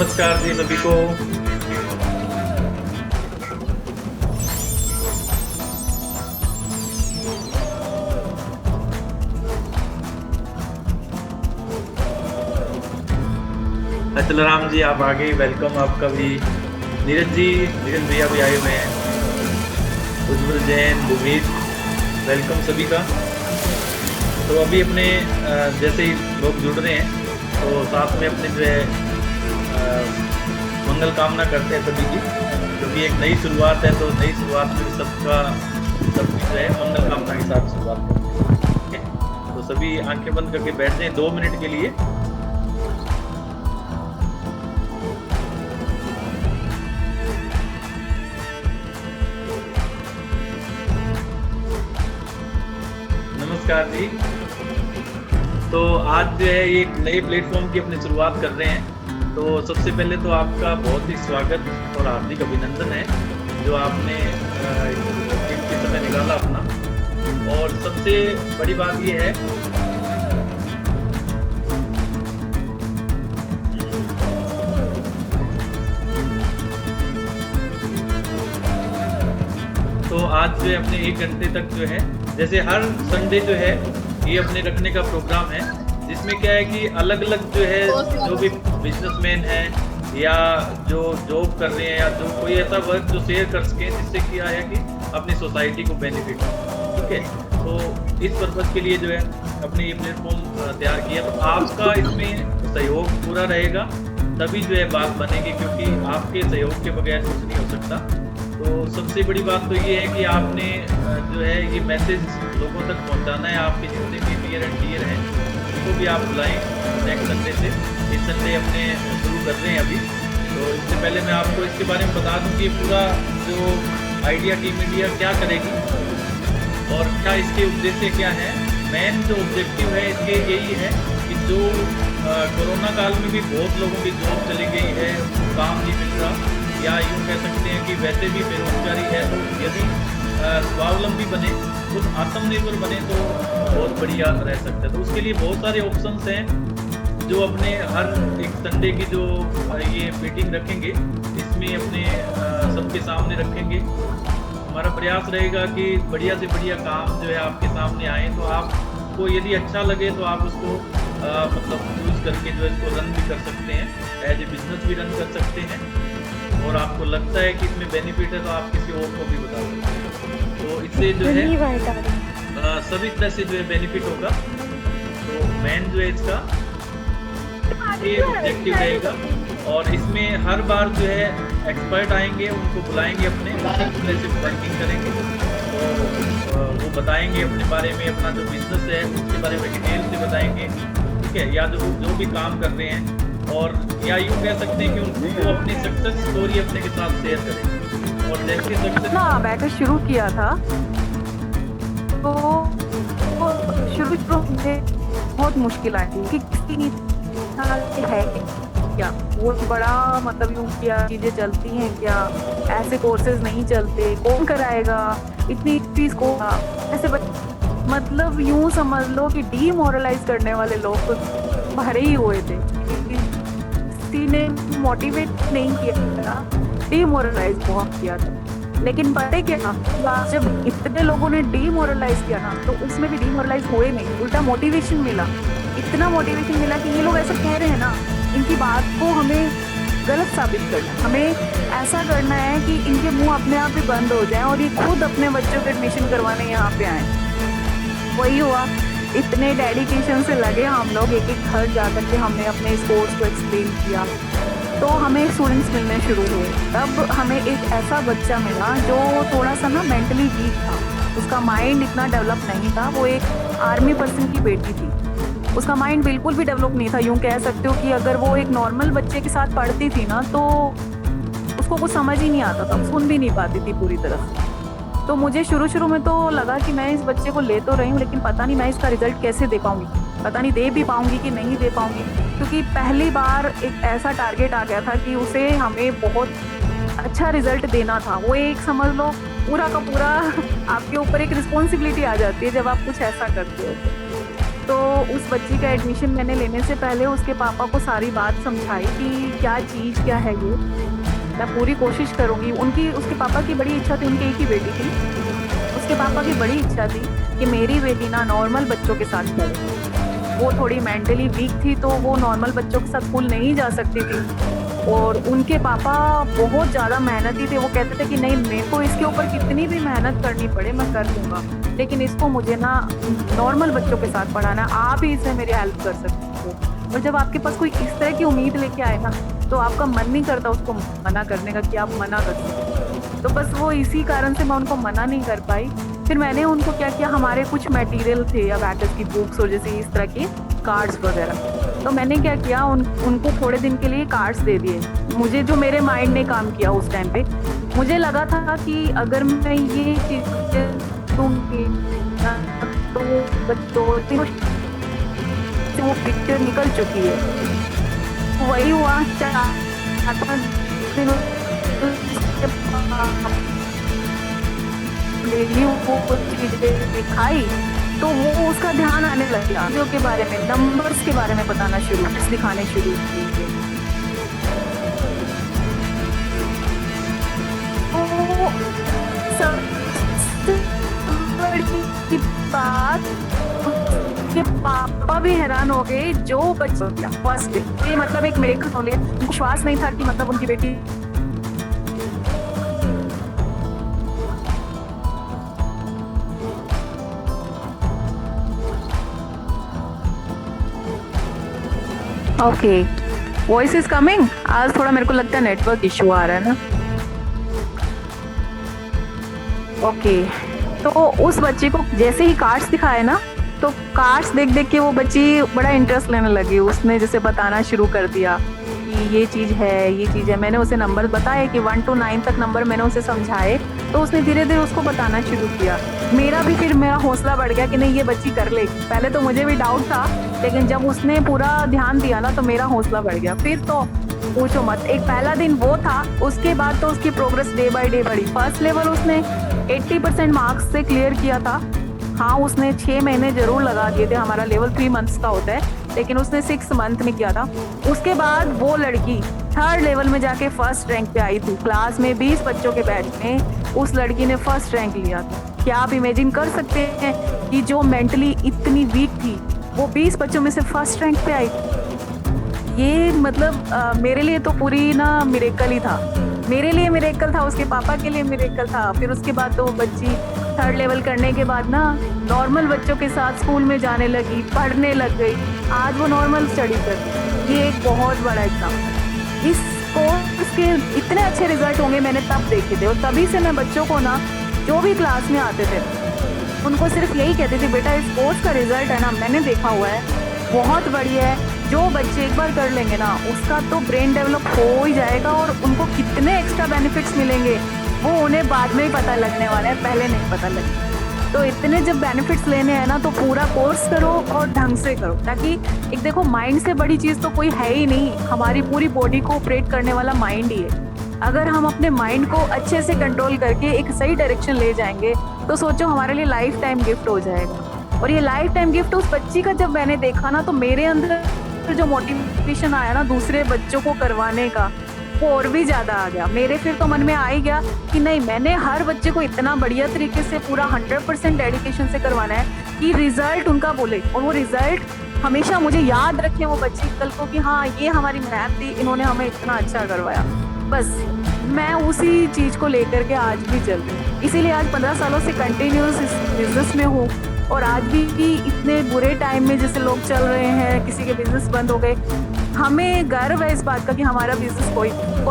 नमस्कार जी सभी को। अचल राम जी आप आ गए, वेलकम आपका भी। नीरज जी, नीरज भैया भी आए हुए हैं। उज्जवल जैन, भूमित, वेलकम सभी का। तो अभी अपने जैसे ही लोग जुड़ रहे हैं तो साथ में अपने जो है मंगल कामना करते हैं सभी की, क्योंकि एक नई शुरुआत है। तो नई शुरुआत में सब जो है मंगल कामना के साथ शुरुआत करते हैं। ठीक है, तो सभी आंखें बंद करके बैठ जाएं 2 मिनट के लिए। नमस्कार जी। तो आज जो है एक नए प्लेटफॉर्म की अपनी शुरुआत कर रहे हैं। तो सबसे पहले तो आपका बहुत ही स्वागत और हार्दिक अभिनंदन है जो आपने कीमती समय निकाला अपना। और सबसे बड़ी बात ये है तो आज जो है अपने 1 घंटे तक जो है, जैसे हर संडे जो है ये अपने रखने का प्रोग्राम है, जिसमें क्या है कि अलग अलग जो है जो भी बिजनेसमैन है या जो जॉब कर रहे हैं या जो कोई ऐसा वर्क जो शेयर कर सके जिससे क्या है कि अपनी सोसाइटी को बेनिफिट हो। ठीक है, तो इस पर्पज़ के लिए जो है अपने ये प्लेटफॉर्म तैयार किया। तो आपका इसमें सहयोग पूरा रहेगा तभी जो है बात बनेगी, क्योंकि आपके सहयोग के बगैर कुछ नहीं हो सकता। तो सबसे बड़ी बात तो ये है कि आपने जो है ये मैसेज लोगों तक पहुंचाना है। आपके जितने भी नियर एंड डियर हैं उनको भी आप बुलाएं नेक्स्ट संडे से। इस संडे अपने शुरू कर रहे हैं अभी। तो इससे पहले मैं आपको इसके बारे में बता दूं कि पूरा जो आइडिया टीम इंडिया क्या करेगी और क्या इसके उद्देश्य क्या है। मेन जो ऑब्जेक्टिव है इसके यही है कि जो कोरोना काल में भी बहुत लोगों की जॉब चली गई है, काम नहीं मिल रहा, या यूँ कह सकते हैं कि वैसे भी बेरोजगारी है, तो यदि स्वावलंबी बने, खुद आत्मनिर्भर बने तो बहुत बढ़िया रह सकता है। तो उसके लिए बहुत सारे ऑप्शंस हैं जो अपने हर एक संडे की जो ये मीटिंग रखेंगे इसमें अपने सबके सामने रखेंगे। हमारा प्रयास रहेगा कि बढ़िया से बढ़िया काम जो है आपके सामने आए। तो आपको यदि अच्छा लगे तो आप उसको मतलब यूज़ करके जो है इसको रन भी कर सकते हैं, एज ए बिजनेस भी रन कर सकते हैं। और आपको लगता है कि इसमें बेनिफिट है तो आप किसी और को भी बता सकते हैं। तो इससे जो है सभी तरह से जो है बेनिफिट होगा। तो मेन जो है इसका ये ऑब्जेक्टिव रहेगा। और इसमें हर बार जो है एक्सपर्ट आएंगे, उनको बुलाएंगे, अपने तरह से वर्किंग करेंगे और वो बताएंगे अपने बारे में, अपना जो बिजनेस है उसके बारे में डिटेल से बताएंगे। ठीक है, या जो भी काम कर रहे हैं, और या यूँ कह सकते हैं कि उनको अपनी सक्सेस स्टोरी अपने के साथ शेयर करें। और जैसे सक्सेस बैटर शुरू किया था तो शुरू में बहुत मुश्किल आई थी कि किसी है क्या, वो बड़ा मतलब यूँ क्या चीज़ें चलती हैं क्या, ऐसे कोर्सेज नहीं चलते, कौन कराएगा, इतनी फीस को ऐसे मतलब यूँ समझ लो कि डीमोरलाइज करने वाले लोग तो भरे ही हुए थे। किसी ने मोटिवेट नहीं किया था, डीमोरलाइज बहुत किया था। लेकिन पता है क्या, जब इतने लोगों ने डीमोरलाइज किया ना तो उसमें भी डीमोरलाइज हुए नहीं, उल्टा मोटिवेशन मिला। इतना मोटिवेशन मिला कि ये लोग ऐसा कह रहे हैं ना, इनकी बात को हमें गलत साबित करना है। हमें ऐसा करना है कि इनके मुंह अपने आप ही बंद हो जाएं और ये खुद अपने बच्चों के एडमिशन करवाने यहाँ पे आए। वही हुआ, इतने डेडिकेशन से लगे हम लोग, एक एक घर जाकर के हमने अपने इस कोर्स को एक्सप्लेन किया। तो हमें स्टूडेंट्स मिलने शुरू हुए। तब हमें एक ऐसा बच्चा मिला जो थोड़ा सा ना मेंटली वीक था, उसका माइंड इतना डेवलप नहीं था। वो एक आर्मी पर्सन की बेटी थी, उसका माइंड बिल्कुल भी डेवलप नहीं था। यूँ कह सकते हो कि अगर वो एक नॉर्मल बच्चे के साथ पढ़ती थी ना तो उसको कुछ समझ ही नहीं आता था, सुन भी नहीं पाती थी पूरी तरह से। तो मुझे शुरू में तो लगा कि मैं इस बच्चे को ले तो रही हूँ, लेकिन पता नहीं मैं इसका रिजल्ट कैसे दे पाऊँगी, पता नहीं दे भी पाऊँगी कि नहीं दे पाऊँगी। क्योंकि पहली बार एक ऐसा टारगेट आ गया था कि उसे हमें बहुत अच्छा रिजल्ट देना था। वो एक समझ लो पूरा का पूरा आपके ऊपर एक रिस्पॉन्सिबिलिटी आ जाती है जब आप कुछ ऐसा करते हो। तो उस बच्ची का एडमिशन मैंने लेने से पहले उसके पापा को सारी बात समझाई कि क्या चीज़ क्या है ये, मैं पूरी कोशिश करूँगी। उसके पापा की बड़ी इच्छा थी, उनकी एक ही बेटी थी, उसके पापा की बड़ी इच्छा थी कि मेरी बेटी ना नॉर्मल बच्चों के साथ पढ़े। वो थोड़ी मेंटली वीक थी तो वो नॉर्मल बच्चों के साथ स्कूल नहीं जा सकती थी, और उनके पापा बहुत ज़्यादा मेहनती थे। वो कहते थे कि नहीं, मेरे को इसके ऊपर कितनी भी मेहनत करनी पड़े मैं कर दूँगा, लेकिन इसको मुझे ना नॉर्मल बच्चों के साथ पढ़ाना, आप ही इसमें मेरी हेल्प कर सकते हो। और जब आपके पास कोई इस तरह की उम्मीद लेके आए ना, तो आपका मन नहीं करता उसको मना करने का कि आप मना कर सकते। तो बस वो इसी कारण से मैं उनको मना नहीं कर पाई। फिर मैंने उनको क्या किया, हमारे कुछ मटेरियल थे या बैकर्स की बुक्स और जैसे इस तरह के कार्ड्स वगैरह, तो मैंने क्या किया, उनको थोड़े दिन के लिए कार्ड्स दे दिए। मुझे जो मेरे माइंड ने काम किया उस टाइम पे, मुझे लगा था कि अगर मैं ये चीज़ दूँगी तो बच्चों से वो पिक्चर निकल चुकी है। वही हुआ, वो चीज़ें दिखाई तो वो उसका ध्यान आने लग गया, जो के बारे में, नंबर्स के बारे में बताना शुरू, दिखाने शुरू किए। तो सबसे बड़ी बात, उसके पापा भी हैरान हो गए। जो बच्चा फर्स्ट डे, ये मतलब एक मेरे को विश्वास नहीं था कि मतलब उनकी बेटी ओके, वॉइस इज कमिंग। आज थोड़ा मेरे को लगता है नेटवर्क इशू आ रहा है ना। ओके, तो उस बच्चे को जैसे ही कार्ड्स दिखाए ना, तो कार्ड्स देख देख के वो बच्ची बड़ा इंटरेस्ट लेने लगी। उसने जैसे बताना शुरू कर दिया कि ये चीज़ है, ये चीज़ है। मैंने उसे नंबर बताए कि 1 to 9 तक नंबर मैंने उसे समझाए, तो उसने धीरे धीरे उसको बताना शुरू किया। मेरा हौसला बढ़ गया कि नहीं, ये बच्ची कर लेगी। पहले तो मुझे भी डाउट था, लेकिन जब उसने पूरा ध्यान दिया ना, तो मेरा हौसला बढ़ गया। फिर तो पूछो मत, एक पहला दिन वो था, उसके बाद तो उसकी प्रोग्रेस डे बाय डे बढ़ी। फर्स्ट लेवल उसने 80% मार्क्स से क्लियर किया था। हाँ, उसने 6 महीने जरूर लगा दिए थे, हमारा लेवल 3 मंथ्स का होता है, लेकिन उसने 6 मंथ में किया था। उसके बाद वो लड़की 3rd लेवल में जाके फर्स्ट रैंक पे आई थी। क्लास में 20 बच्चों के बैच में उस लड़की ने फर्स्ट रैंक लिया था। क्या आप इमेजिन कर सकते हैं कि जो मेंटली इतनी वीक थी, वो 20 बच्चों में से फर्स्ट रैंक पे आई? ये मतलब मेरे लिए तो पूरी ना मिरेकल ही था। मेरे लिए मिरेकल था, उसके पापा के लिए मिरेकल था। फिर उसके बाद तो वो बच्ची 3rd लेवल करने के बाद ना नॉर्मल बच्चों के साथ स्कूल में जाने लगी, पढ़ने लग गई। आज वो नॉर्मल स्टडी करती। ये एक बहुत बड़ा एग्जाम्पल। इस कोर्स के इतने अच्छे रिजल्ट होंगे मैंने तब देखे थे, और तभी से मैं बच्चों को ना, जो भी क्लास में आते थे, उनको सिर्फ यही कहती थी, बेटा इस कोर्स का रिजल्ट है ना, मैंने देखा हुआ है, बहुत बढ़िया है। जो बच्चे एक बार कर लेंगे ना, उसका तो ब्रेन डेवलप हो ही जाएगा, और उनको कितने एक्स्ट्रा बेनिफिट्स मिलेंगे वो उन्हें बाद में ही पता लगने वाला है, पहले नहीं पता लगेगा। तो इतने जब बेनिफिट्स लेने हैं ना, तो पूरा कोर्स करो और ढंग से करो, ताकि एक देखो, माइंड से बड़ी चीज़ तो कोई है ही नहीं। हमारी पूरी बॉडी को ऑपरेट करने वाला माइंड ही है। अगर हम अपने माइंड को अच्छे से कंट्रोल करके एक सही डायरेक्शन ले जाएंगे, तो सोचो हमारे लिए लाइफ टाइम गिफ्ट हो जाएगा। और ये लाइफ टाइम गिफ्ट उस बच्ची का जब मैंने देखा ना, तो मेरे अंदर जो मोटिवेशन आया ना दूसरे बच्चों को करवाने का, वो और भी ज़्यादा आ गया। मेरे फिर तो मन में आ ही गया कि नहीं, मैंने हर बच्चे को इतना बढ़िया तरीके से पूरा 100% डेडिकेशन से करवाना है कि रिजल्ट उनका बोले, और वो रिजल्ट हमेशा मुझे याद रखे वो बच्चे कल को कि हाँ, ये हमारी मैथ थी, इन्होंने हमें इतना अच्छा करवाया। बस मैं उसी चीज़ को लेकर के आज भी चल रही हूँ। इसीलिए आज 15 सालों से कंटिन्यूस इस बिजनेस में हूँ, और आज भी इतने बुरे टाइम में जैसे लोग चल रहे हैं, किसी के बिजनेस बंद हो गए, हमें गर्व है इस बात का कि हमारा बिजनेस कोई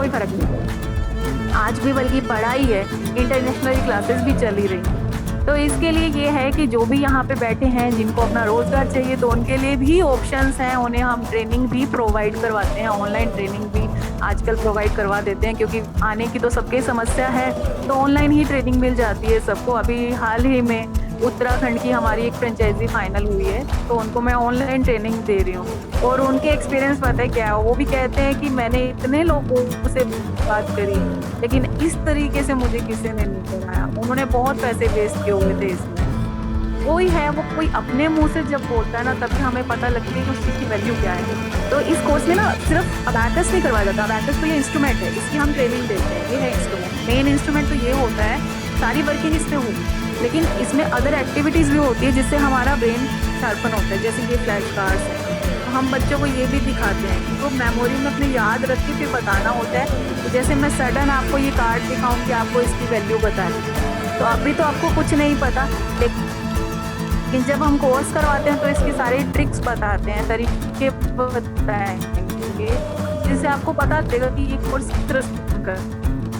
फर्क नहीं पड़ा। आज भी बल्कि पढ़ाई है, इंटरनेशनल क्लासेस भी चल ही रही। तो इसके लिए ये है कि जो भी यहाँ पे बैठे हैं, जिनको अपना रोज़गार चाहिए, तो उनके लिए भी ऑप्शंस हैं। उन्हें हम ट्रेनिंग भी प्रोवाइड करवाते हैं, ऑनलाइन ट्रेनिंग भी आजकल प्रोवाइड करवा देते हैं, क्योंकि आने की तो सबकी समस्या है, तो ऑनलाइन ही ट्रेनिंग मिल जाती है सबको। अभी हाल ही में उत्तराखंड की हमारी एक फ्रेंचाइजी फाइनल हुई है, तो उनको मैं ऑनलाइन ट्रेनिंग दे रही हूँ, और उनके एक्सपीरियंस पता है क्या है। वो भी कहते हैं कि मैंने इतने लोगों से बात करी, लेकिन इस तरीके से मुझे किसी ने नहीं कराया। उन्होंने बहुत पैसे वेस्ट किए हुए थे इसमें। कोई है वो कोई अपने मुंह से जब बोलता है ना, तभी हमें पता लगती है कि उस चीज़ की वैल्यू क्या है। तो इस कोर्स में ना सिर्फ अबैकस नहीं करवाया जाता, अबैकस तो ये इंस्ट्रूमेंट है, इसकी हम ट्रेनिंग देते हैं, ये है इंस्ट्रूमेंट। मेन इंस्ट्रूमेंट तो ये होता है, सारी वर्किंग इस पे होगी, लेकिन इसमें अदर एक्टिविटीज़ भी होती है जिससे हमारा ब्रेन शार्पन होता है, जैसे ये फ्लैश कार्ड्स है। तो हम बच्चों को ये भी दिखाते हैं कि वो मेमोरी में अपने याद रख के फिर बताना होता है। तो जैसे मैं सडन आपको ये कार्ड दिखाऊं कि आपको इसकी वैल्यू बतानी, तो अभी तो आपको कुछ नहीं पता, लेकिन जब हम कोर्स करवाते हैं तो इसकी सारी ट्रिक्स बताते हैं, तरीके बताएंगे, जिससे आपको पता चलेगा कि ये कोर्स किस तरह से कर।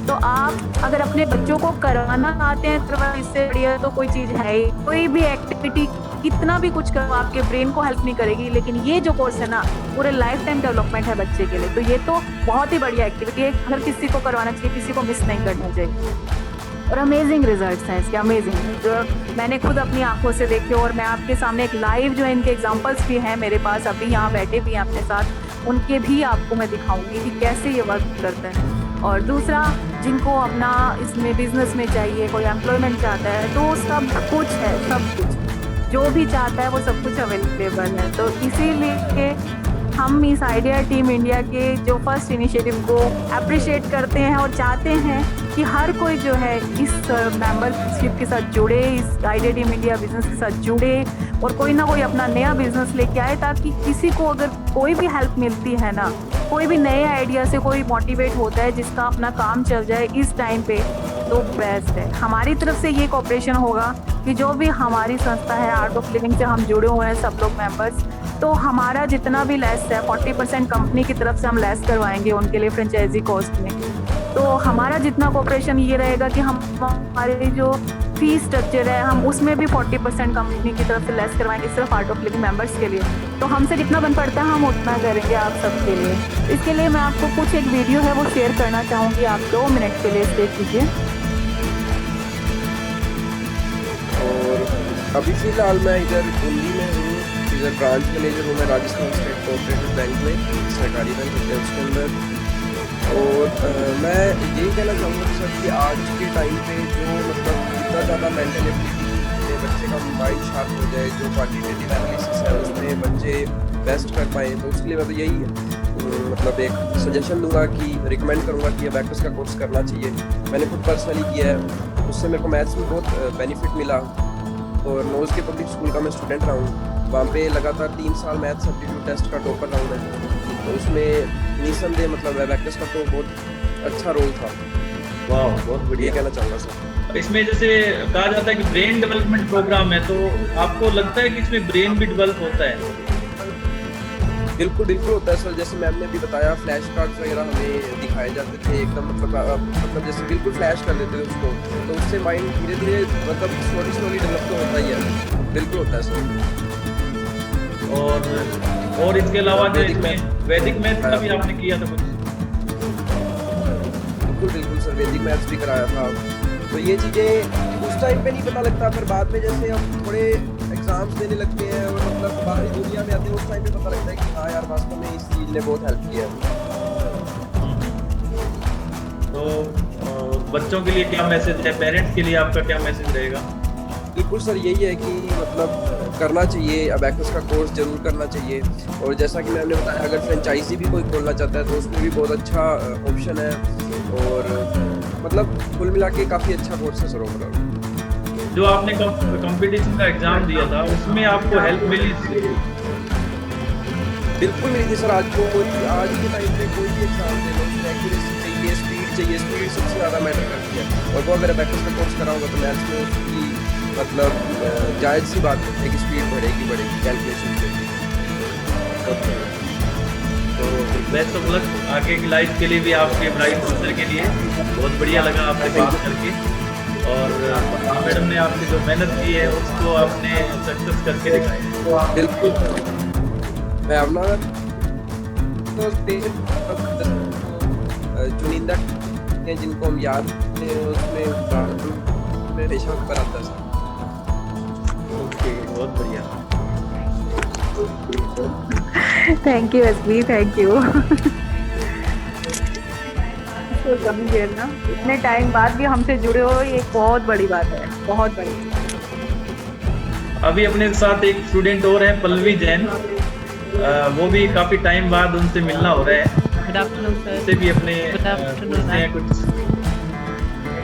तो आप अगर अपने बच्चों को करवाना आते हैं तो इससे बढ़िया तो कोई चीज़ है ही। कोई भी एक्टिविटी कितना भी कुछ करो आपके ब्रेन को हेल्प नहीं करेगी, लेकिन ये जो कोर्स है ना पूरे लाइफ टाइम डेवलपमेंट है बच्चे के लिए। तो ये तो बहुत ही बढ़िया एक्टिविटी है, हर किसी को करवाना चाहिए, किसी को मिस नहीं करना चाहिए। और अमेजिंग रिजल्ट्स हैं इसके, अमेजिंग, जो मैंने खुद अपनी आंखों से देखे। और मैं आपके सामने एक लाइव जो है इनके एग्जांपल्स भी हैं मेरे पास, अभी यहाँ बैठे भी हैं अपने साथ, उनके भी आपको मैं दिखाऊंगी कि कैसे ये वर्क करता है। और दूसरा, जिनको अपना इसमें बिजनेस में चाहिए, कोई एम्प्लॉयमेंट चाहता है, तो सब कुछ है, सब कुछ जो भी चाहता है वो सब कुछ अवेलेबल है। तो इसीलिए हम इस आइडिया टीम इंडिया के जो फर्स्ट इनिशिएटिव को अप्रिशिएट करते हैं और चाहते हैं कि हर कोई जो है इस मेंबरशिप के साथ जुड़े, इस आइडिया टीम इंडिया बिजनेस के साथ जुड़े और कोई ना कोई अपना नया बिजनेस लेके आए, ताकि किसी को अगर कोई भी हेल्प मिलती है ना, कोई भी नए आइडिया से कोई मोटिवेट होता है जिसका अपना काम चल जाए इस टाइम पे, तो बेस्ट है। हमारी तरफ से ये कोऑपरेशन होगा कि जो भी हमारी संस्था है आर्ट ऑफ लिविंग से हम जुड़े हुए हैं सब लोग मेंबर्स, तो हमारा जितना भी लेस है 40% कंपनी की तरफ से हम लेस करवाएंगे उनके लिए फ्रेंचाइजी कॉस्ट में। तो हमारा जितना कोऑपरेशन ये रहेगा कि हम हमारे जो फीस स्ट्रक्चर है हम उसमें भी 40% कंपनी की तरफ से लेस करवाएंगे सिर्फ आर्ट ऑफ लिविंग मेंबर्स के लिए। तो हमसे जितना बन पड़ता है हम उतना करेंगे आप सबके लिए। इसके लिए मैं आपको कुछ एक वीडियो है वो शेयर करना चाहूँगी, आप 2 मिनट के लिए देख लीजिए। और अभी फ़िलहाल मैं इधर दिल्ली में हूँ, इधर ब्रांच मैनेजर हूँ मैं राजस्थान स्टेट कोऑपरेटिव बैंक में, सरकारी बैंक होते हैं उसके अंदर। और मैं यही कहना चाहूँगा सर कि आज के टाइम पे जो मतलब जितना ज़्यादा मेंटल एबिलिटी से बच्चे का माइंड शार्प हो जाए, जो क्वांटिटेटिव एनालिसिस है उसमें बच्चे बेस्ट कर पाएँ, तो उसके लिए मैं तो यही मतलब एक सजेशन दूंगा कि रिकमेंड करूँगा कि अबैकस का कोर्स करना चाहिए। मैंने खुद पर्सनली किया है, उससे मेरे को मैथ्स में बहुत बेनिफिट मिला। और नोज़ के पब्लिक स्कूल का मैं स्टूडेंट रहा हूँ, वहाँ पे लगातार 3 साल मैथ्स एप्टीट्यूड टेस्ट का टॉपर रहा हूँ मैं। तो उसमें निसंदेह मतलब अबैकस का तो बहुत अच्छा रोल था। वाह, बहुत बढ़िया कहना चाहूँगा सर। इसमें जैसे कहा जाता है कि ब्रेन डेवलपमेंट प्रोग्राम है, तो आपको लगता है कि इसमें ब्रेन भी डेवलप होता है? बिल्कुल बिल्कुल होता है सर। जैसे मैम ने भी बताया, फ्लैश कार्ड्स वगैरह हमें दिखाए जाते थे एकदम मतलब जैसे बिल्कुल फ्लैश कर देते थे उसको, तो उससे माइंड धीरे धीरे मतलब स्लोली डेवलप तो होता ही है। बिल्कुल होता है सर। और इसके अलावा जो इसमें वैदिक मैथ का भी आपने किया था कुछ? बिल्कुल सर, वैदिक मैथ्स भी कराया था। तो ये चीज़ें उस टाइम पे नहीं पता लगता, फिर बाद में जैसे हम थोड़े एग्जाम्स देने लगते हैं और मतलब बाहरी दुनिया में आते हैं, उस टाइम पे पता लगता है कि हाँ यार वास्तव में इस चीज़ ने बहुत हेल्प किया है। तो बच्चों के लिए क्या मैसेज है, पेरेंट्स के लिए आपका क्या मैसेज रहेगा? बिल्कुल सर, यही है कि मतलब करना चाहिए, अबैकस का कोर्स जरूर करना चाहिए। और जैसा कि मैंने बताया, अगर फ्रेंचाइजी भी कोई खोलना चाहता है तो उसमें भी बहुत अच्छा ऑप्शन है। और मतलब कुल मिला के काफ़ी अच्छा कोर्स है सर ओवरऑल। जो आपने कंपटीशन का एग्जाम दिया था उसमें आपको हेल्प मिली थी? बिल्कुल मिली थी सर। आज के टाइम पे कोई भी एग्जाम दे लो, उसमें एक्यूरेसी चाहिए, स्पीड सबसे ज़्यादा मैटर करती है। और वो अगर अबैकस का कोर्स कराऊंगा तो मैथ्स में उसकी मतलब जायज़ सी बात है कि स्पीड बढ़ेगी कैलकुलेशन से। तो बेस्ट ऑफ लक आगे की लाइफ के लिए भी, आपके ब्राइट फ्यूचर के लिए। बहुत बढ़िया लगा आपसे बात करके, और मैडम ने आपकी जो मेहनत की है उसको आपने सक्सेस करके दिखाया। बिल्कुल, मैं अपना तो चुनिंदा जिनको हम याद उसमें पेशा पर आता है। ओके, बहुत बढ़िया। Thank you SB, thank you. तो कभी देर ना इतने टाइम बाद भी हमसे जुड़े हो, ये बहुत बड़ी बात है, बहुत बड़ी। अभी अपने साथ एक स्टूडेंट और है, पल्लवी जैन। वो भी काफी टाइम बाद उनसे मिलना हो रहा है। Good afternoon sir. उनसे भी अपने गुड आफ्टरनून पूछते हैं कुछ।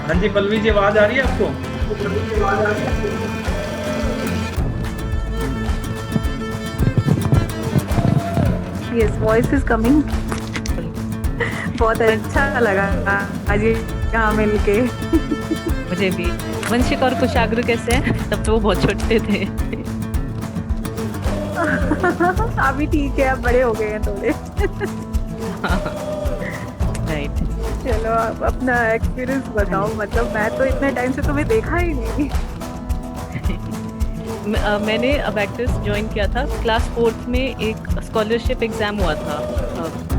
हाँ जी पल्लवी जी, आवाज आ रही है आपको? Yes, voice is coming. बहुत अच्छा लगा आज यहाँ मिलके। मुझे भी। वंशिक और कुशाग्र कैसे हैं? तब तो वो बहुत छोटे थे। अभी ठीक है, अब बड़े हो गए हैं थोड़े। राइट। चलो आप अपना एक्सपीरियंस बताओ। मतलब मैं तो इतने टाइम से तुम्हें देखा ही नहीं। मैंने अबैकस ज्वाइन किया था क्लास 4th में। एक स्कॉलरशिप एग्ज़ाम हुआ था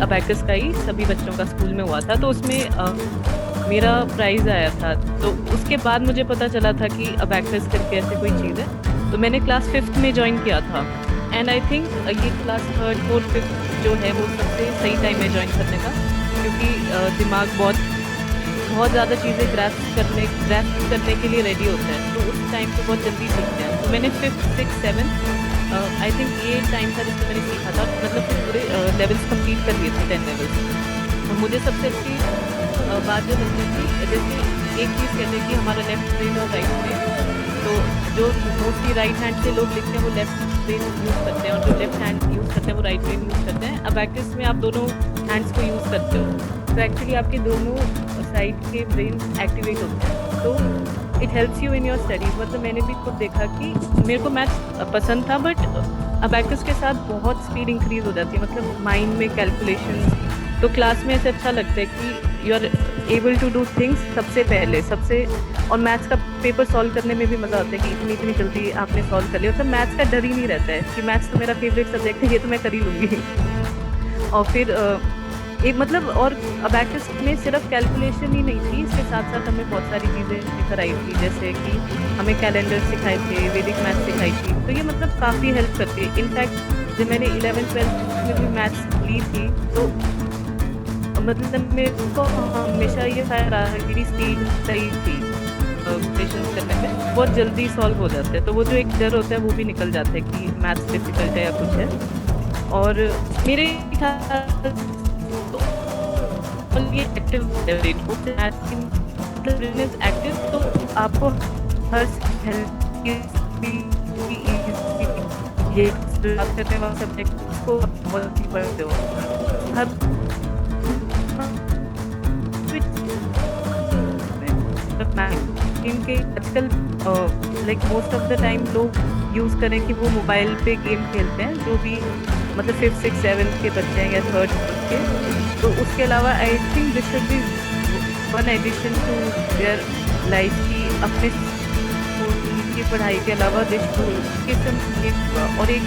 अबैकस का ही, सभी बच्चों का स्कूल में हुआ था। तो उसमें मेरा प्राइज़ आया था। तो उसके बाद मुझे पता चला था कि अबैकस करके ऐसे कोई चीज़ है। तो मैंने क्लास 5th में ज्वाइन किया था। एंड आई थिंक ये क्लास 3rd 4th 5th जो है वो सबसे सही टाइम है ज्वाइन करने का, क्योंकि दिमाग बहुत ज़्यादा चीज़ें ग्रास्प करने के लिए रेडी होता है। तो उस टाइम पे बहुत जल्दी सीखते हैं। तो मैंने 5th 6th 7th I think ये टाइम था जिसमें मैंने सीखा था। मतलब फिर पूरे लेवल्स कंप्लीट कर लिए थे, 10 लेवल्स। और मुझे सबसे अच्छी बात जो लगती थी, जैसे एक चीज़ कहते हैं कि हमारा लेफ्ट ब्रेन और राइट ब्रेन, तो जो मोस्टली राइट हैंड से लोग लिखते हैं वो लेफ्ट ब्रेन यूज़ करते हैं, और जो लेफ्ट हैंड यूज़ करते हैं वो राइट ब्रेन यूज़ करते हैं। अबैकस में आप दोनों हैंड्स को यूज़ करते हो, तो एक्चुअली आपके दोनों साइड के ब्रेन एक्टिवेट होते हैं। तो it helps you in your studies. मतलब मैंने भी खुद देखा कि मेरे को मैथ्स पसंद था, बट अबैकस के साथ बहुत स्पीड इंक्रीज हो जाती है, मतलब माइंड में कैलकुलेशन। तो क्लास में ऐसे अच्छा लगता है कि you are able to do things सबसे पहले और मैथ्स का पेपर सॉल्व करने में भी मज़ा आता है कि इतनी जल्दी आपने सॉल्व कर लिया। मतलब मैथ्स का डर ही नहीं रहता है कि मैथ्स तो मेरा फेवरेट सब्जेक्ट है, ये तो मैं कर ही लूँगी। और फिर एक मतलब, और अबैकस में सिर्फ कैलकुलेशन ही नहीं थी, इसके साथ साथ हमें बहुत सारी चीज़ें कराई थी, जैसे कि हमें कैलेंडर सिखाए थे, वैदिक मैथ्स सिखाई थी। तो ये मतलब काफ़ी हेल्प करती है। इनफैक्ट जब मैंने 11th 12th में भी मैथ्स ली थी, तो मतलब मेरे को हमेशा ये ख्याल रहा है मेरी स्पीड सही थी क्वेश्चन करने में, बहुत जल्दी सॉल्व हो जाते हैं। तो वो जो एक डर होता है वो भी निकल जाता है कि मैथ्स डिफिकल्ट है या कुछ है। और मेरे ख्याल ये एक्टिव एक्टिव, तो आपको हर ये बात करने वाला सब्जेक्ट को बहुत ही पढ़ते हो। हर इनके आजकल like most of the time लोग यूज़ करें कि वो मोबाइल पे गेम खेलते हैं, जो भी मतलब 5th 6th 7th के बच्चे हैं या 3rd के। तो उसके अलावा I think this should be one addition to their life की अपने स्कूल की पढ़ाई के अलावा किस्म और एक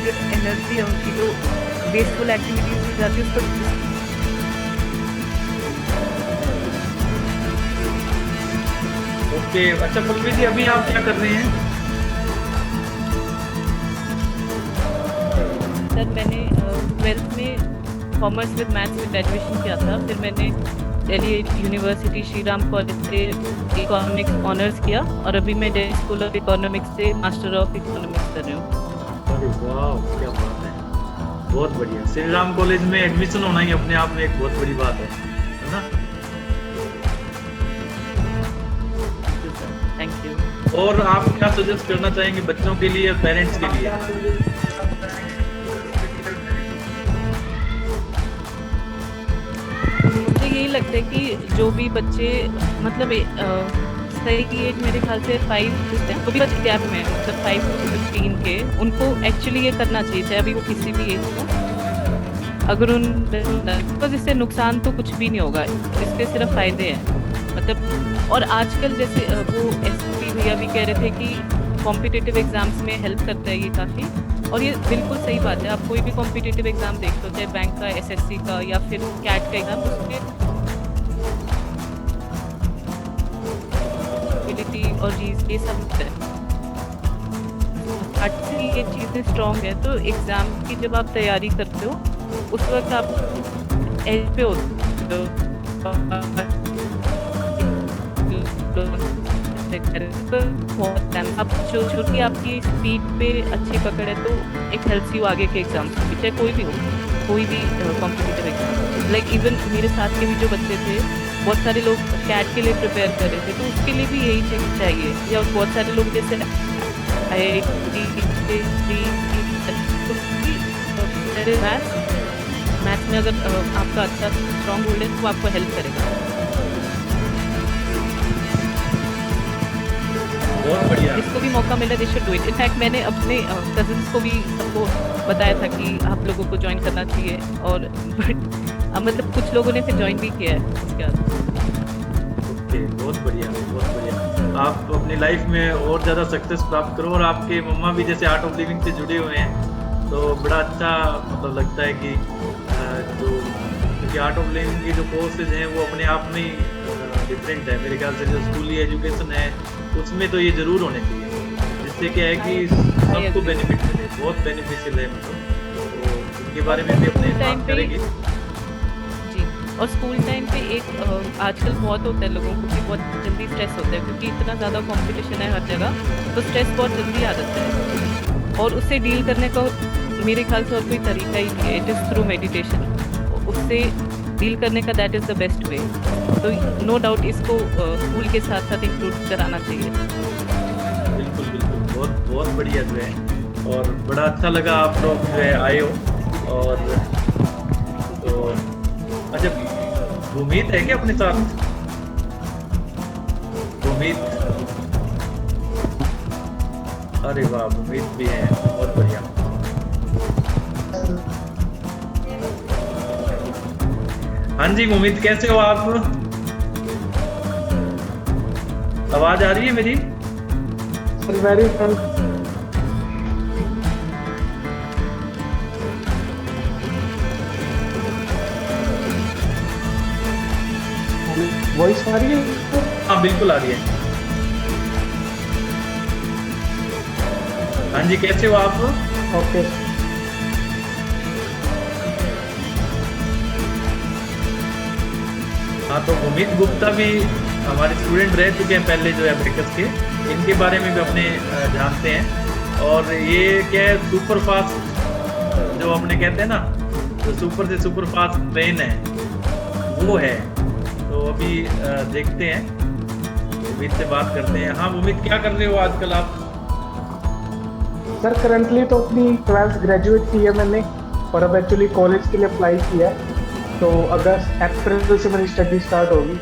जो एनर्जी है उनकी जो वेस्टफुल एक्टिविटीज की जाती है उस पर। ओके, अच्छा पल्लवी जी, अभी आप क्या कर रहे हैं? सर मैंने 12th में कॉमर्स विद मैथ्स में ग्रेजुएशन किया था। फिर मैंने दिल्ली यूनिवर्सिटी श्री राम कॉलेज से इकोनॉमिक्स ऑनर्स किया, और अभी मैं दिल्ली स्कूल ऑफ इकोनॉमिक्स से मास्टर ऑफ इकोनॉमिक्स कर रही हूँ। अरे वाह, क्या बात है, बहुत बढ़िया। श्री राम कॉलेज में एडमिशन होना ही अपने आप में एक बहुत बड़ी बात है ना? Thank you. और आप क्या सजेस्ट करना चाहेंगे बच्चों के लिए, पेरेंट्स के लिए? मुझे यही लगता है कि जो भी बच्चे मतलब सही की एज मेरे ख्याल से 5 जो भी बच्चे गैप में मतलब 5 to 15 के, उनको एक्चुअली ये करना चाहिए, चाहे अभी वो किसी भी एज को। अगर तो इससे नुकसान तो कुछ भी नहीं होगा, इसके सिर्फ फ़ायदे हैं। मतलब और आजकल जैसे वो एसपी भैया भी कह रहे थे कि कॉम्पिटिटिव एग्ज़ाम्स में हेल्प करता है ये काफ़ी, और ये बिल्कुल सही बात है। आप कोई भी कॉम्पिटिटिव एग्ज़ाम देख लो, चाहे बैंक का, एसएससी का या फिर कैट का एग्ज़ाम, उसके और चीज़ ये सब है अच्छी, ये चीज़ें स्ट्रॉन्ग है। तो एग्ज़ाम की जब आप तैयारी करते हो उस वक्त आप एज पे होते हो से करें तो बहुत टाइम आप छोटी आपकी स्पीड पे अच्छी पकड़ है तो इट हेल्प्स यू आगे के एग्जाम्स में, चाहे कोई भी हो, कोई भी कॉम्पिटिटिव एग्जाम। लाइक इवन मेरे साथ के भी जो बच्चे थे, बहुत सारे लोग कैट के लिए प्रिपेयर कर रहे थे, तो उसके लिए भी यही चीज चाहिए। या बहुत सारे लोग जैसे मैथ्स में अगर आपका अच्छा स्ट्रॉन्ग होल्ड है तो वो आपको हेल्प करेगा। बहुत बढ़िया। जिसको भी मौका मिला they should do it. In fact मैंने अपने कजिन्स को भी सबको बताया था कि आप लोगों को ज्वाइन करना चाहिए, और मतलब कुछ लोगों ने फिर ज्वाइन भी किया है उसके बाद। ओके, बहुत बढ़िया, बहुत बढ़िया। आप अपनी लाइफ में और ज़्यादा सक्सेस प्राप्त करो, और आपके मम्मा भी जैसे आर्ट ऑफ लिविंग से जुड़े हुए हैं, तो बड़ा अच्छा मतलब लगता है कि जो, क्योंकि आर्ट ऑफ लिविंग के जो कोर्सेज हैं वो अपने आप में ही डिफरेंट है। मेरे ख्याल से जो स्कूली एजुकेशन है उसमें तो ये ज़रूर होने चाहिए, जिससे क्या है कि सबको बेनिफिट मिले, बहुत बेनिफिशियल है। मतलब तो उनके बारे में भी अपने बात करेंगे जी। और स्कूल टाइम पे एक आजकल बहुत होता है लोगों को कि बहुत जल्दी स्ट्रेस होता है, क्योंकि इतना ज़्यादा कंपटीशन है हर जगह, तो स्ट्रेस बहुत जल्दी आ जाता है, और उससे डील करने का मेरे ख्याल से और कोई तरीका ही नहीं है। It is through meditation. उससे डील करने का that is the best way. तो नो डाउट इसको स्कूल के साथ साथ इंक्लूड कराना चाहिए। बिल्कुल बिल्कुल, बहुत बहुत बढ़िया जो है, और बड़ा अच्छा लगा आप लोग जो है आए हो। और तो अच्छा, भूमित है क्या अपने साथ? भूमित, अरे वाह, भूमित भी है, बहुत बढ़िया। हाँ जी भूमित, कैसे हो आप? आवाज आ रही है मेरी? वेरी वॉइस आ रही है? हाँ बिल्कुल आ रही है। हाँ जी, कैसे हो आप? ओके। हाँ, तो भूमित गुप्ता भी हमारे स्टूडेंट रह चुके हैं पहले जो है अबेकस के, इनके बारे में भी अपने जानते हैं। और ये क्या है, सुपर फास्ट जो अपने कहते हैं ना, जो सुपर से सुपर फास्ट ट्रेन है वो है। तो अभी देखते हैं, भूमित से बात करते हैं। हाँ भूमित, क्या कर रहे हो आजकल आप? सर करंटली तो अपनी 12th ग्रेजुएट की है मैंने, और अब एक्चुअली कॉलेज के लिए अप्लाई किया है, तो अगस्त अप्रैल से मेरी स्टडी स्टार्ट होगी।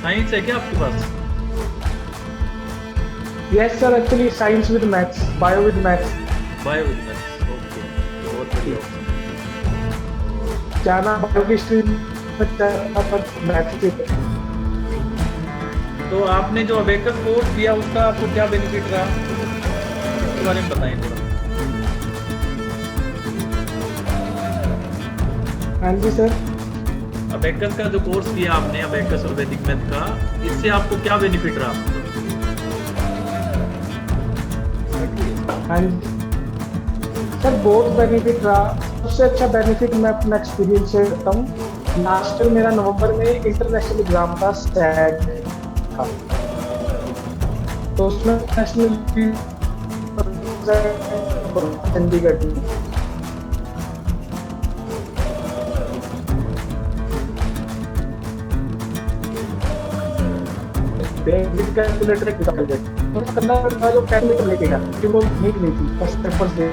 साइंस है क्या आपके पास? Yes sir, actually science with maths, bio with maths. Bio with maths, okay, बहुत बढ़िया। जाना बायो की स्ट्रीम पर मैथ्स की। तो आपने जो अबेकस कोर्स किया उसका आपको क्या बेनिफिट रहा, इसके बारे में बताएं थोड़ा। हाँ जी सर। अबेकस का जो कोर्स किया आपने, अबेकस और वैदिक मैथ का, इससे आपको क्या बेनिफिट रहा? हाँ जी सर, बहुत बेनिफिट रहा। सबसे अच्छा बेनिफिट मैं अपना एक्सपीरियंस से करता हूँ। लास्ट ईयर मेरा नवंबर में इंटरनेशनल एग्जाम था, सैट का, तो उसमें नेशनल चंडीगढ़ में कैलकुलेटर करना था, जो कैलकुलेटर लेके गया कि वो नीट नहीं थी फर्स्ट पेपर से।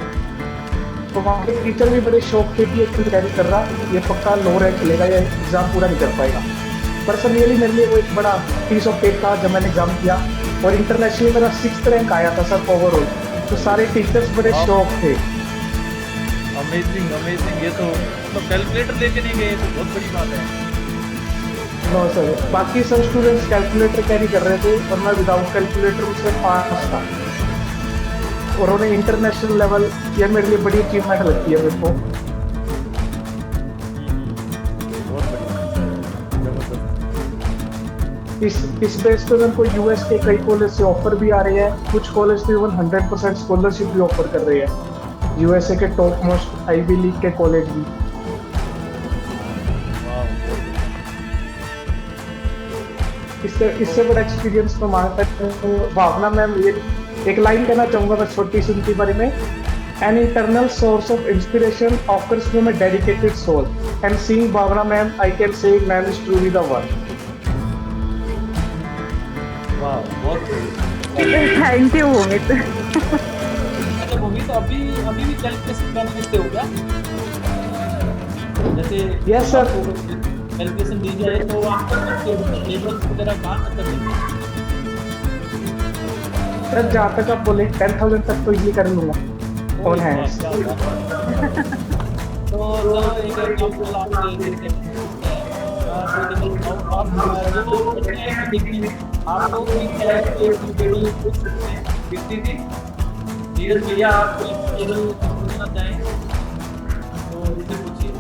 तो वहाँ के टीचर भी बड़े शौक थे कि एक तैयारी कर रहा, ये पक्का लो रैंक लेगा, ये एग्जाम पूरा नहीं कर पाएगा। पर्सनली मेरे लिए वो एक बड़ा पीस ऑफ केक था जब मैंने एग्जाम किया, और इंटरनेशनली मेरा 6th रैंक आया था सर ओवरऑल। तो सारे टीचर्स बड़े शौक थे। अमेजिंग अमेजिंग, ये तो कैलकुलेटर लेके नहीं गए तो बहुत बड़ी बात है। नो सर, बाकी सब स्टूडेंट्स कैलकुलेटर कैरी कर रहे थे, और मैं विदाउट कैलकुलेटर उससे पास था। और उन्होंने इंटरनेशनल लेवल, ये मेरे लिए बड़ी अचीवमेंट लगती है मेरे को। बहुत बढ़िया, जबरदस्त। इस बेस पे मेरे को यूएस के कई कॉलेज से ऑफर भी आ रहे हैं। कुछ कॉलेज तो इवन 100% स्कॉलरशिप भी ऑफर कर रहे हैं, यूएसए के टॉप मोस्ट आईवी लीग के कॉलेज भी। इससे बड़ा एक्सपीरियंस तो मांगता है। तो भावना मैम, ये एक लाइन कहना चाहूंगा बस छोटी सी उनके बारे में। An internal source of inspiration occurs from a dedicated soul. And seeing Bhavna ma'am, I can say ma'am is truly the one. वाह, बहुत थैंक यू मोहित। अच्छा भूमि, तो अभी भी कैलकुलेशन करने देते हो क्या? जैसे Yes, sir. कैलकुलेशन दी जाए तो आप कर सकते हो, लेबर वगैरह कहाँ तक कर लेते हो? सर जहाँ तक आप बोले 10,000 तक तो इजीली कर लूंगा ऑन हैंड्स। तो चलो एक एग्जांपल आपके देखते हैं। आप लोग भी क्या है कि एक टेबल पूछ सकते हैं कितनी थी नीरज भैया, आप कोई टेबल पूछना चाहें तो इसे पूछिए।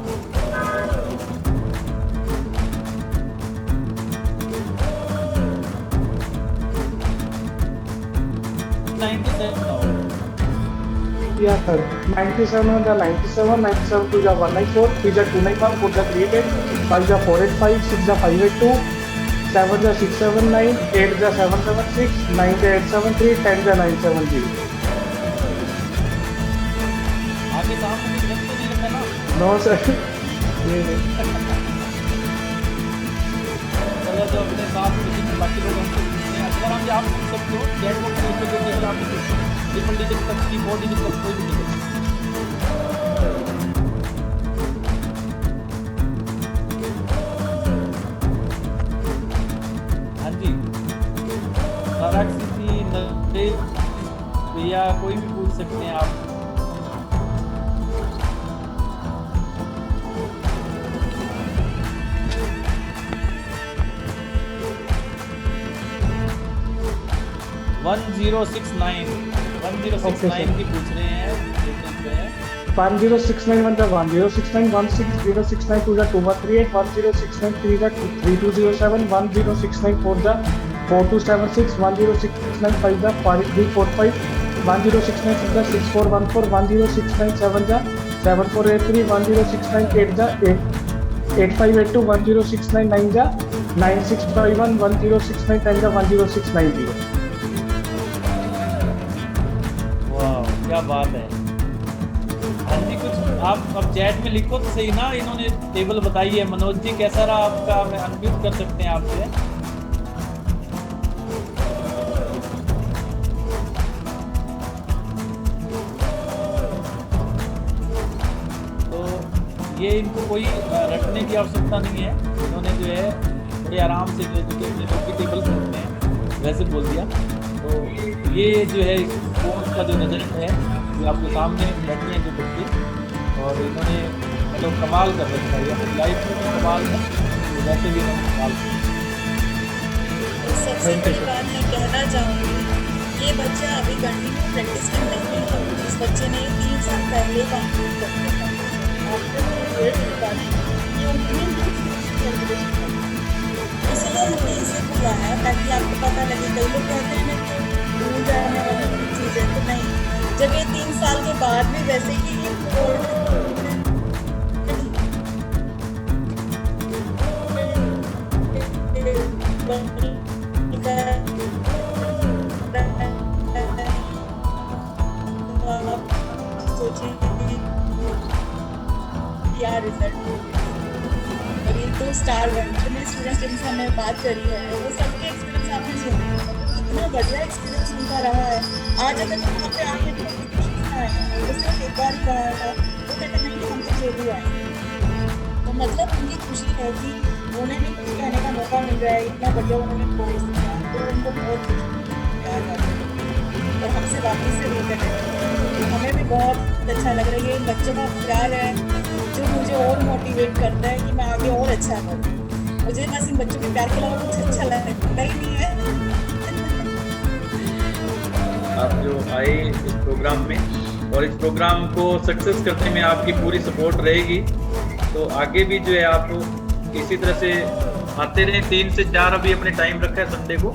Yeah, sir. 97 on the 97, 97 to the 194, 3 the 295, 4 the 388, 5 the 485, 6 the 582, 7 the 679, 8 the 776, 9 the 873, 10 the 970. आगे सामने कुछ गलत तो नहीं लिखा ना? No, sir. चलो जो अपने साथ में बाकी लोग हमसे पूछते हैं, अगर हम आप पूछ सकते हो चैट बॉक्स में लिख के, अगर आप ट्रिपल डिजिट तक की 4 डिजिट तक कोई भी डिजिट। हाँ जी, साराक्षी नरेश भैया कोई भी पूछ सकते हैं आप। वन 1069 की पूछ रहे हैं, देख सकते हैं। 1069 1 the 1069 16069 2 the 2138 1069 3 the 3207 1069 4 the 4276 1069 5 the 5345 1069 6 the 6414 1069 7 the 7483 1069 8 the 8582 1069 9 the 9651 1069 10 the 10690। क्या बात है। हाँ जी, कुछ आप अब चैट में लिखो तो सही ना। इन्होंने टेबल बताई है। मनोज जी कैसा रहा आपका? मैं अनम्यूट कर सकते हैं आपसे। तो ये इनको कोई रटने की आवश्यकता नहीं है। इन्होंने जो है बड़े आराम से जो अपने लोग भी टेबल करते हैं वैसे बोल दिया। तो ये जो है फोन का जो रिजल्ट है जो आपके सामने बैठे हैं जो बच्चे, और इन्होंने मतलब कमाल कर रखा है। अपनी लाइफ में भी कमाल है, तो वैसे भी इन्होंने कमाल किया। सबसे बड़ी बात मैं कहना चाहूँगी, ये बच्चा अभी कंटिन्यू प्रैक्टिस में नहीं है। इस बच्चे ने 3 साल पहले कंप्लीट कर दिया इसलिए हमने इसे बुलाया ताकि आपको पता लगे। कई लोग कहते हैं ना कि भूल जाने वाली चीज़ है, तो नहीं। जब ये 3 साल के बाद भी वैसे ही क्या रिजल्ट और ये 2 स्टार बन जितने स्टूडेंट्स जिनसे हमने बात करी है वो सबके एक्सपीरियंस आपने सुने। इतना बढ़िया एक्सपीरियंस उनका रहा है। आज अगर वहाँ पे आके तो सिर्फ एक बार कहा था तो कहते नहीं हम तो जरूर आए। तो मतलब उनकी खुशी है कि उन्हें भी कुछ कहने का मौका मिल रहा है। इतना बढ़िया उन्होंने कोर्स किया तो उनको बहुत प्यार आता है और हमसे वापस से मिलकर तो हमें भी बहुत अच्छा लग रहा है। ये बच्चों का प्यार है जो मुझे और मोटिवेट करता है कि मैं आगे और अच्छा करूँ। मुझे बस इन बच्चों के प्यार के अलावा कुछ अच्छा लगता ही नहीं है। आप जो आए इस प्रोग्राम में और इस प्रोग्राम को सक्सेस करने में आपकी पूरी सपोर्ट रहेगी। तो आगे भी जो है आप इसी तरह से आते रहें। 3 से 4 अभी अपने टाइम रखा है संडे को।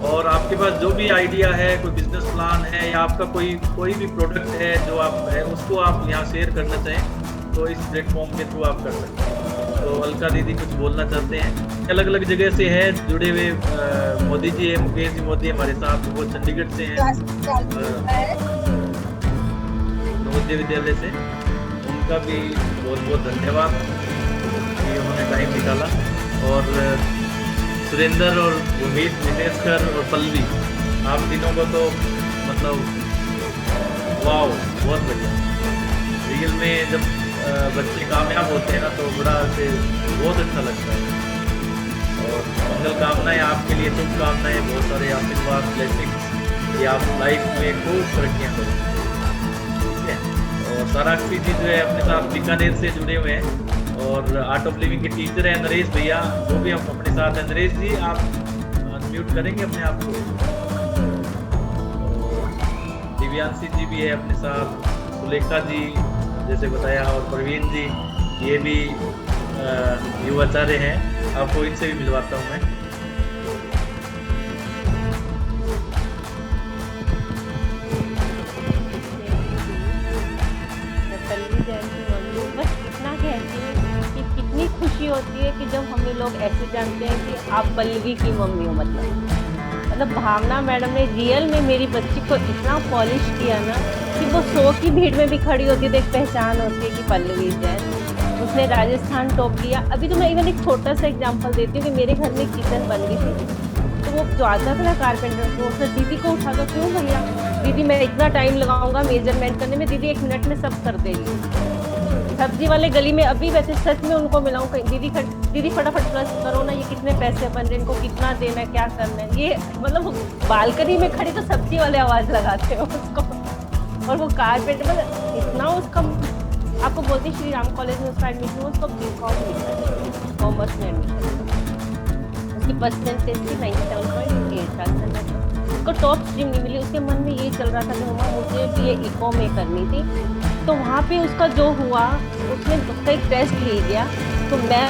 और आपके पास जो भी आइडिया है, कोई बिजनेस प्लान है या आपका कोई भी प्रोडक्ट है जो आप है उसको आप यहाँ शेयर करना चाहें तो इस प्लेटफॉर्म के थ्रू आप कर सकते हैं। तो अलका दीदी कुछ बोलना चाहते हैं? अलग अलग जगह से है जुड़े हुए। मोदी जी है, मुकेश जी मोदी हमारे साथ, वो चंडीगढ़ से हैं, नवोदय विद्यालय से। उनका भी बहुत बहुत धन्यवाद कि उन्होंने टाइम निकाला। और सुरेंद्र और उम्मीद, नितेशकर और पल्लवी, आप तीनों को तो मतलब वाओ, बहुत बढ़िया। रियल में जब बच्चे कामयाब होते हैं ना तो बड़ा से बहुत अच्छा लगता है। और मंगल कामनाएं आपके लिए, शुभकामनाएं, बहुत सारे आशीर्वाद, ब्लेसिंग्स, कि आप लाइफ में खूब तरक्कियाँ करें, ठीक है। और साराक्षी जी जो है अपने साथ बीकानेर से जुड़े हुए हैं और आर्ट ऑफ लिविंग के टीचर हैं। नरेश भैया वो भी हम अपने साथ हैं। नरेश जी आप अनम्यूट करेंगे अपने आप को। दिव्यांशी जी भी है अपने साथ, सुलेखा जी जैसे बताया, और प्रवीण जी, ये भी युवाचार्य हैं। आपको इनसे भी मिलवाता हूँ मैं। बस इतना कहती हूँ कि कितनी खुशी होती है कि जब हमें लोग ऐसे जानते हैं कि आप पल्लवी की मम्मी हो। मतलब भावना मैडम ने रियल में मेरी बच्ची को इतना पॉलिश किया ना कि वो 100 की भीड़ में भी खड़ी होती है तो एक पहचान होती है कि पल्लवी जैन। उसने राजस्थान टॉप किया। अभी तो मैं इवन एक छोटा सा एग्जांपल देती हूँ कि मेरे घर में किचन बन गई थी, तो वो जो आता था ना कारपेंटर को, उसने दीदी को उठा कर, क्यों भैया दीदी मैं इतना टाइम लगाऊंगा मेजरमेंट करने में, दीदी 1 मिनट में सब कर देगी। सब्जी वाले गली में अभी वैसे सच में उनको मिलाऊं, दीदी फटाफट प्लस करो ना, ये कितने पैसे बन रहे हैं, इनको कितना देना है, क्या करना है। ये मतलब बालकनी में खड़ी तो सब्जी वाले आवाज़ लगाते हो उसको, और वो कारपेंटर मतलब इतना उसका, आपको बोलती श्री राम कॉलेज में उसका एडमिशन हुआ, उसको बीकॉम मिला, कॉमर्स में एडमिशन हुआ। उसकी परसेंटेज थी 97.8%। उसको टॉप स्ट्रीम नहीं मिली। उसके मन में ये चल रहा था कि मम्मा मुझे भी ये इको में करनी थी। तो वहाँ पे उसका जो हुआ, उसने उसका एक टेस्ट ले गया, तो मैं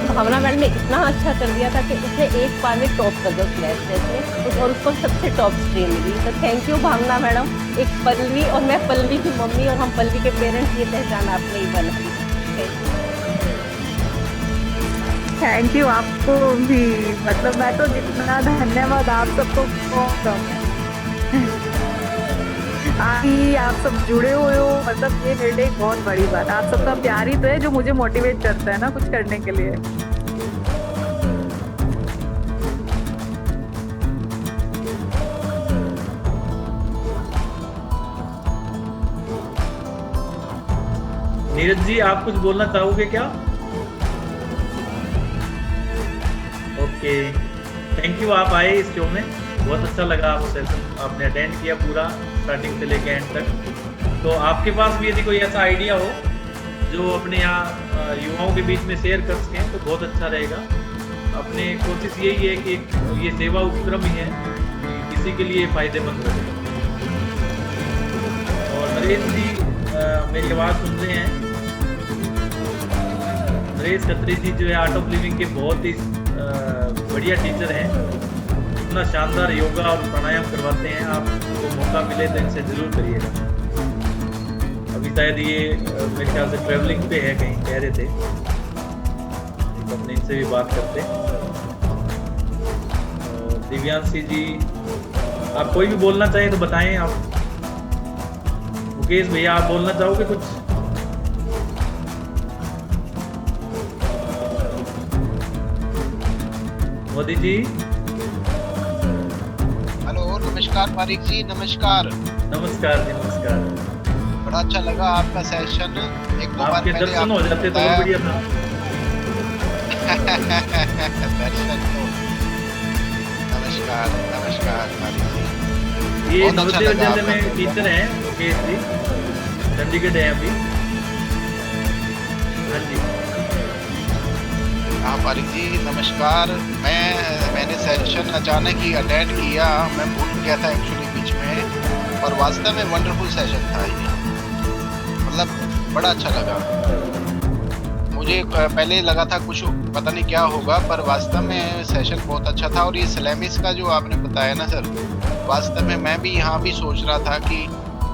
भावना मैडम ने इतना अच्छा कर दिया था कि उसने एक बार में टॉप कर दिया उस क्लास टेस्ट में, और उसको सबसे टॉप स्ट्रीम मिली। तो थैंक यू भावना मैडम। एक पल्लवी और मैं पल्लवी की मम्मी और हम पल्लवी के पेरेंट्स, ये पहचान आपने ही बनाई। थैंक यू आपको भी। मतलब मैं तो जितना धन्यवाद आप सबको आप सब जुड़े हुए हो, मतलब ये मेरे लिए एक बहुत बड़ी बात। आप सबका प्यार ही तो है जो मुझे मोटिवेट करता है ना कुछ करने के लिए। नीरज जी आप कुछ बोलना चाहोगे क्या? ओके, थैंक यू, आप आए इस शो में, बहुत अच्छा लगा। आप सेशन आपने अटेंड किया पूरा स्टार्टिंग से लेके एंड तक। तो आपके पास भी यदि कोई ऐसा आइडिया हो जो अपने यहाँ युवाओं के बीच में शेयर कर सकें तो बहुत अच्छा रहेगा। अपने कोशिश यही है कि ये सेवा उपक्रम ही है कि किसी के लिए फ़ायदेमंद रहे। और नरेश जी मेरी आवाज़ सुन रहे हैं? नरेश खत्री जी जो है आर्ट ऑफ लिविंग के बहुत ही बढ़िया टीचर हैं। इतना शानदार योगा और प्राणायाम करवाते हैं। आपको मौका मिले तो इनसे ज़रूर करिएगा। अभी शायद ये मेरे ख्याल से ट्रैवलिंग पे है, कहीं कह रहे थे, तो अपने इनसे भी बात करते। दिव्यांशी जी आप कोई भी बोलना चाहें तो बताएं। आप मुकेश भैया आप बोलना चाहोगे कुछ? मोदी जी हेलो, नमस्कार पारिक जी, नमस्कार। नमस्कार जी, नमस्कार। बड़ा अच्छा लगा आपका सेशन। एक दो बार आपके पहले दर्शन हो जाते तो बहुत बढ़िया था। दर्शन तो नमस्कार नमस्कार पारिक जी। ये बहुत अच्छा नवोदय लगा विद्यालय में आपका टीचर हैं मुकेश जी, चंडीगढ़ है अभी। हाँ जी, हाँ पारिक जी नमस्कार। मैंने सेशन अचानक ही अटेंड किया, मैं भूल गया था एक्चुअली बीच में, और वास्तव में वंडरफुल सेशन था ये। मतलब बड़ा अच्छा लगा मुझे। पहले लगा था कुछ पता नहीं क्या होगा, पर वास्तव में सेशन बहुत अच्छा था। और ये सलेमिस का जो आपने बताया ना सर, वास्तव में मैं भी यहाँ भी सोच रहा था कि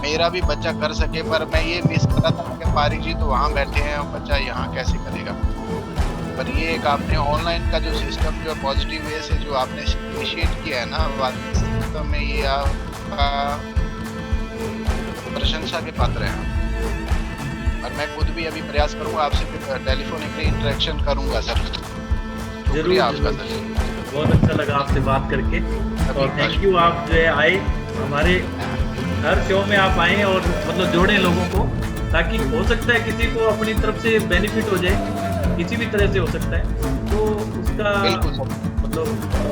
मेरा भी बच्चा कर सके, पर मैं ये मिस कर रहा था कि पारिक जी तो वहाँ बैठे हैं और बच्चा यहाँ कैसे करेगा। पर ये एक आपने ऑनलाइन का जो सिस्टम जो पॉजिटिव वे से जो आपने इनिशिएट किया है ना, वास्तव में ये आपका प्रशंसा के पात्र हैं। और मैं खुद भी अभी प्रयास करूंगा, आपसे टेलीफोनिकली इंटरेक्शन करूंगा सर। शुक्रिया आपका सर। बहुत अच्छा लगा आपसे बात करके, और थैंक यू आप जो है आए हमारे हर शो में, आप आए और मतलब जोड़ें लोगों को, ताकि हो सकता है किसी को अपनी तरफ से बेनिफिट हो जाए, किसी भी तरह से हो सकता है, तो उसका मतलब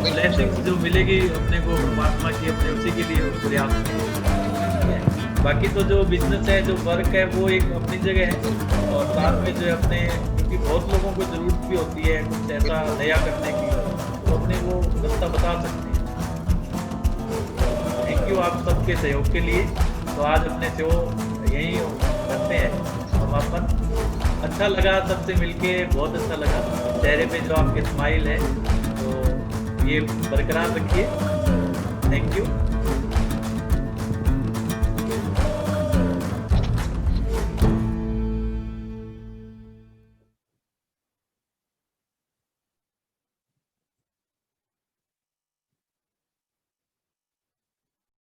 ब्लेसिंग्स जो मिलेगी अपने को परमात्मा की, अपने उसी के लिए प्रयास है। बाकी तो जो बिजनेस है, जो वर्क है, वो एक अपनी जगह है, और साथ में जो है अपने, क्योंकि बहुत लोगों को ज़रूरत भी होती है कुछ ऐसा नया करने की, तो अपने वो रास्ता बता सकते हैं। थैंक यू आप सबके सहयोग के लिए। तो आज अपने शो यहीं करते हैं समापन। अच्छा लगा सबसे मिलके, बहुत अच्छा लगा। चेहरे पे जो आपके स्माइल है, तो ये बरकरार रखिए। Thank you.